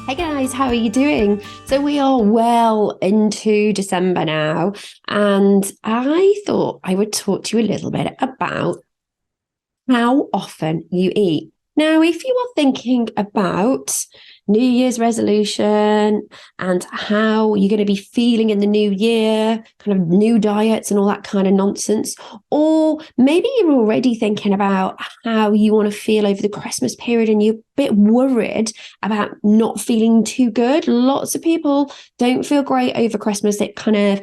Hey guys, how are you doing? So we are well into December now, and I thought I would talk to you a little bit about how often you eat. Now, if you are thinking about New Year's resolution and how you're going to be feeling in the new year, kind of new diets and all that kind of nonsense, or maybe you're already thinking about how you want to feel over the Christmas period and you're a bit worried about not feeling too good. Lots of people don't feel great over Christmas. It kind of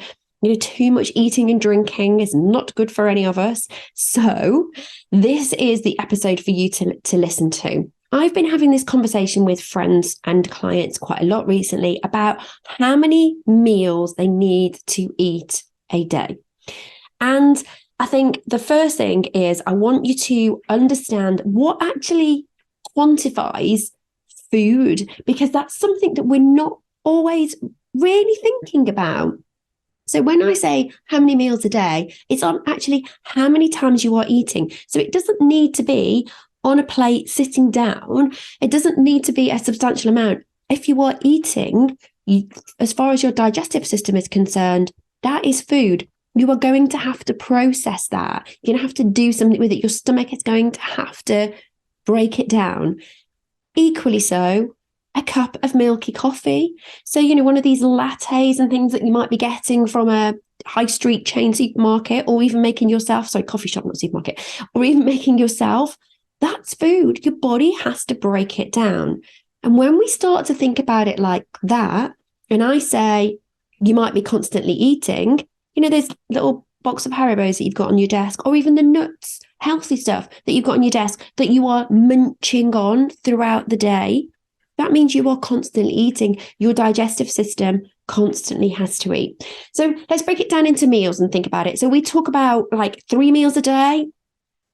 too much eating and drinking is not good for any of us. So, this is the episode for you to listen to. I've been having this conversation with friends and clients quite a lot recently about how many meals they need to eat a day. And I think the first thing is I want you to understand what actually quantifies food, because that's something that we're not always really thinking about. So when I say how many meals a day, it's on actually how many times you are eating. So it doesn't need to be on a plate sitting down. It doesn't need to be a substantial amount. If you are eating, as far as your digestive system is concerned, that is food. You are going to have to process that. You're going to have to do something with it. Your stomach is going to have to break it down. Equally so, a cup of milky coffee. So, one of these lattes and things that you might be getting from a high street chain supermarket, or even making yourself, sorry, coffee shop, not supermarket, or even making yourself, that's food. Your body has to break it down. And when we start to think about it like that, and I say you might be constantly eating, there's little box of Haribos that you've got on your desk, or even the nuts, healthy stuff that you've got on your desk that you are munching on throughout the day. That means you are constantly eating. Your digestive system constantly has to eat. So let's break it down into meals and think about it. So we talk about like 3 meals a day,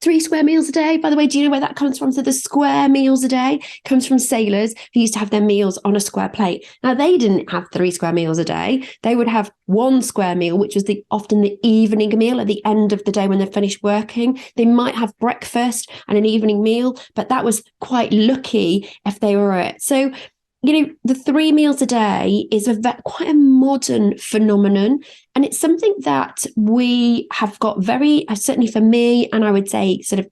3 square meals a day. By the way, do you know where that comes from? So the square meals a day comes from sailors who used to have their meals on a square plate. Now, they didn't have 3 square meals a day. They would have 1 square meal, which was often the evening meal at the end of the day when they're finished working. They might have breakfast and an evening meal, but that was quite lucky if they were it. So the 3 meals a day is quite a modern phenomenon. And it's something that we have got very, certainly for me, and I would say sort of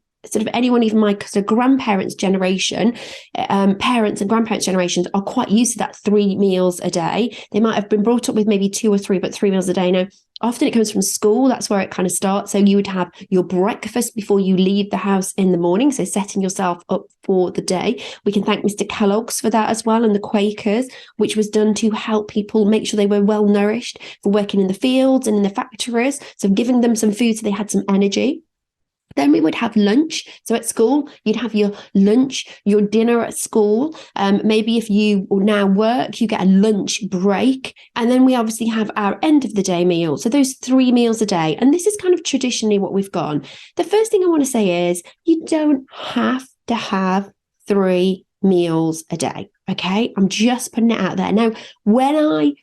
anyone, even my sort of grandparents' generation, parents and grandparents' generations are quite used to that 3 meals a day. They might have been brought up with maybe 2 or 3, but 3 meals a day. Now, often it comes from school. That's where it kind of starts. So you would have your breakfast before you leave the house in the morning. So setting yourself up for the day. We can thank Mr. Kellogg's for that as well, and the Quakers, which was done to help people make sure they were well nourished for working in the fields and in the factories. So giving them some food so they had some energy. Then we would have lunch. So at school, you'd have your lunch, your dinner at school. Maybe if you now work, you get a lunch break. And then we obviously have our end of the day meal. So those 3 meals a day. And this is kind of traditionally what we've gone. The first thing I want to say is you don't have to have 3 meals a day. Okay. I'm just putting it out there. Now, when I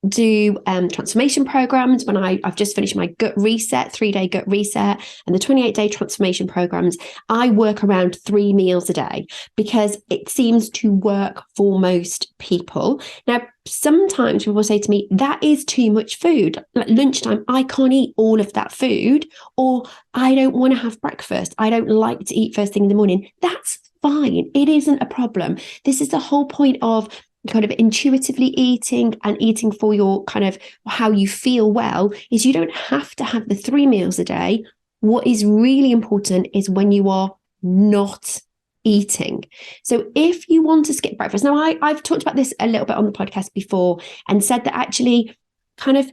do transformation programs, when I've just finished my gut reset, 3-day gut reset, and the 28-day transformation programs, I work around 3 meals a day because it seems to work for most people. Now, sometimes people say to me, that is too much food. Like lunchtime, I can't eat all of that food, or I don't want to have breakfast. I don't like to eat first thing in the morning. That's fine. It isn't a problem. This is the whole point of kind of intuitively eating and eating for your kind of how you feel well, is you don't have to have the 3 meals a day. What is really important is when you are not eating. So if you want to skip breakfast, now I've talked about this a little bit on the podcast before and said that actually kind of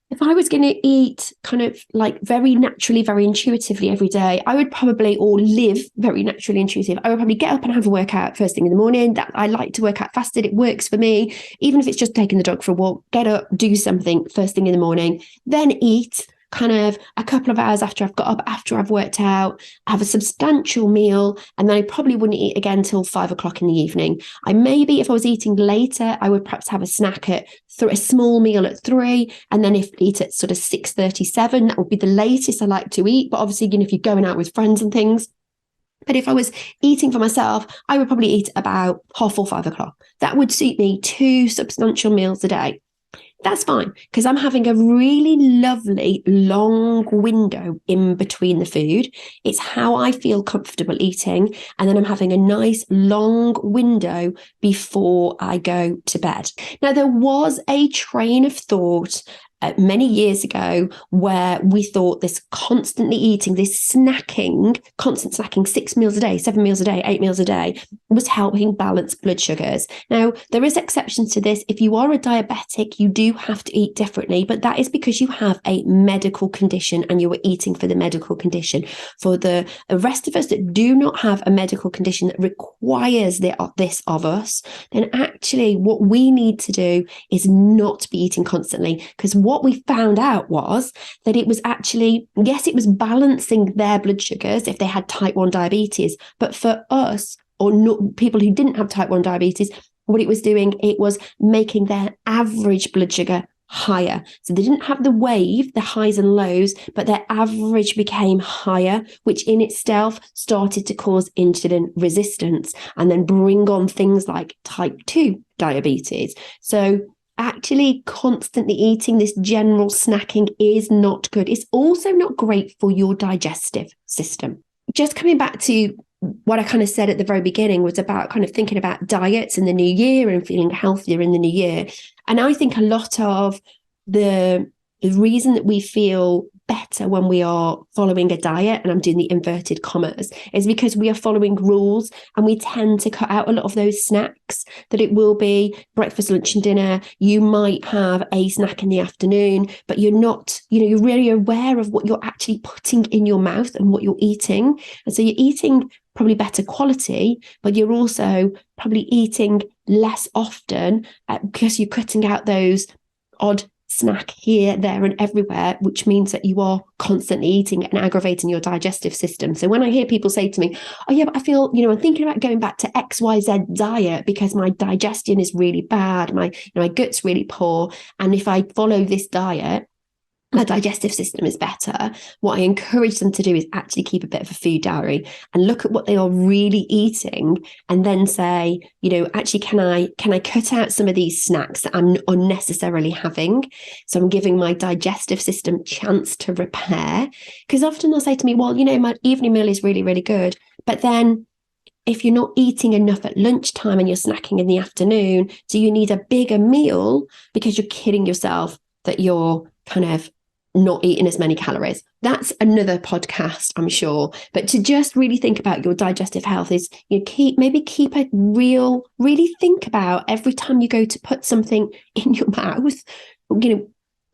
if I was going to eat kind of like very naturally, very intuitively every day, I would probably, or live very naturally intuitive, I would probably get up and have a workout first thing in the morning. That I like to work out fasted. It works for me. Even if it's just taking the dog for a walk, get up, do something first thing in the morning, then eat kind of a couple of hours after I've got up, after I've worked out, have a substantial meal, and then I probably wouldn't eat again till 5 o'clock in the evening. If I was eating later, I would perhaps have a snack at a small meal at 3, and then eat at sort of 6:37. That would be the latest I like to eat. But obviously, if you're going out with friends and things, But if I was eating for myself, I would probably eat about 4:30, 5:00. That would suit me 2 substantial meals a day. That's fine, because I'm having a really lovely long window in between the food. It's how I feel comfortable eating. And then I'm having a nice long window before I go to bed. Now, there was a train of thought many years ago where we thought this constantly eating, this snacking, constant snacking, 6 meals a day, 7 meals a day, 8 meals a day, was helping balance blood sugars. Now, there is exceptions to this. If you are a diabetic, you do have to eat differently, but that is because you have a medical condition and you are eating for the medical condition. For the rest of us that do not have a medical condition that requires this of us, then actually what we need to do is not be eating constantly, because what we found out was that it was actually, yes, it was balancing their blood sugars if they had type 1 diabetes. But for us, or not, people who didn't have type 1 diabetes, what it was doing, it was making their average blood sugar higher. So they didn't have the wave, the highs and lows, but their average became higher, which in itself started to cause insulin resistance and then bring on things like type 2 diabetes. So actually constantly eating, this general snacking, is not good. It's also not great for your digestive system. Just coming back to what I kind of said at the very beginning was about kind of thinking about diets in the new year and feeling healthier in the new year. And I think a lot of the reason that we feel better when we are following a diet, and I'm doing the inverted commas, is because we are following rules and we tend to cut out a lot of those snacks. That it will be breakfast, lunch and dinner. You might have a snack in the afternoon, but you're not, you're really aware of what you're actually putting in your mouth and what you're eating. And so you're eating probably better quality, but you're also probably eating less often because you're cutting out those odd snack here, there and everywhere, which means that you are constantly eating and aggravating your digestive system. So when I hear people say to me, oh yeah, but I feel, I'm thinking about going back to XYZ diet because my digestion is really bad, my gut's really poor, and if I follow this diet, my digestive system is better. What I encourage them to do is actually keep a bit of a food diary and look at what they are really eating, and then say, actually, can I cut out some of these snacks that I'm unnecessarily having? So I'm giving my digestive system a chance to repair. Because often they'll say to me, well, my evening meal is really, really good. But then if you're not eating enough at lunchtime and you're snacking in the afternoon, do you need a bigger meal because you're kidding yourself that you're kind of not eating as many calories? That's another podcast, I'm sure. But to just really think about your digestive health is keep a really think about every time you go to put something in your mouth,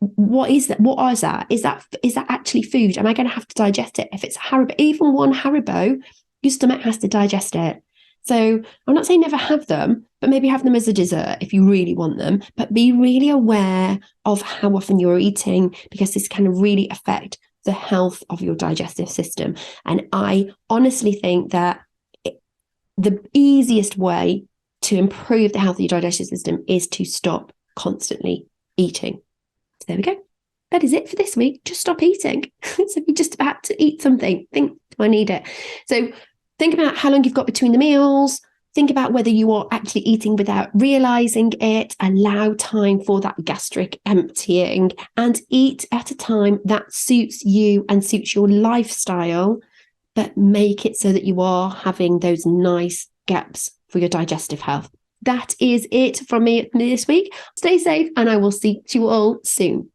what is that? What is that? Is that actually food? Am I going to have to digest it? If it's Haribo, even one Haribo, your stomach has to digest it. So I'm not saying never have them, but maybe have them as a dessert if you really want them. But be really aware of how often you're eating, because this can really affect the health of your digestive system. And I honestly think that the easiest way to improve the health of your digestive system is to stop constantly eating. So there we go. That is it for this week. Just stop eating. So if you're just about to eat something, think, do I need it? So think about how long you've got between the meals. Think about whether you are actually eating without realizing it. Allow time for that gastric emptying, and eat at a time that suits you and suits your lifestyle, but make it so that you are having those nice gaps for your digestive health. That is it from me this week. Stay safe, and I will see you all soon.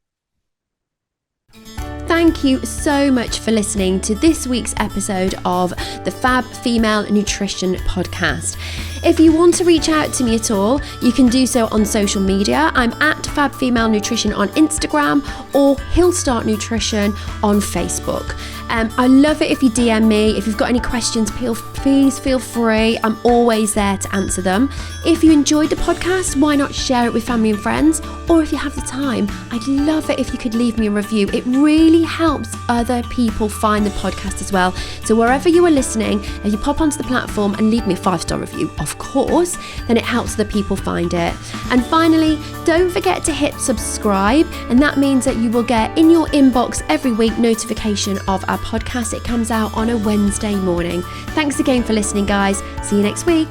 Thank you so much for listening to this week's episode of the Fab Female Nutrition Podcast. If you want to reach out to me at all, you can do so on social media. I'm at Fab Female Nutrition on Instagram or He'll Start Nutrition on Facebook. I love it if you DM me. If you've got any questions, please feel free. I'm always there to answer them. If you enjoyed the podcast, why not share it with family and friends? Or if you have the time, I'd love it if you could leave me a review. It really helps other people find the podcast as well. So wherever you are listening, if you pop onto the platform and leave me a 5-star review, of course, then it helps other people find it. And finally, don't forget to hit subscribe, and that means that you will get in your inbox every week notification of our podcast, it comes out on a Wednesday morning. Thanks again for listening, guys. See you next week.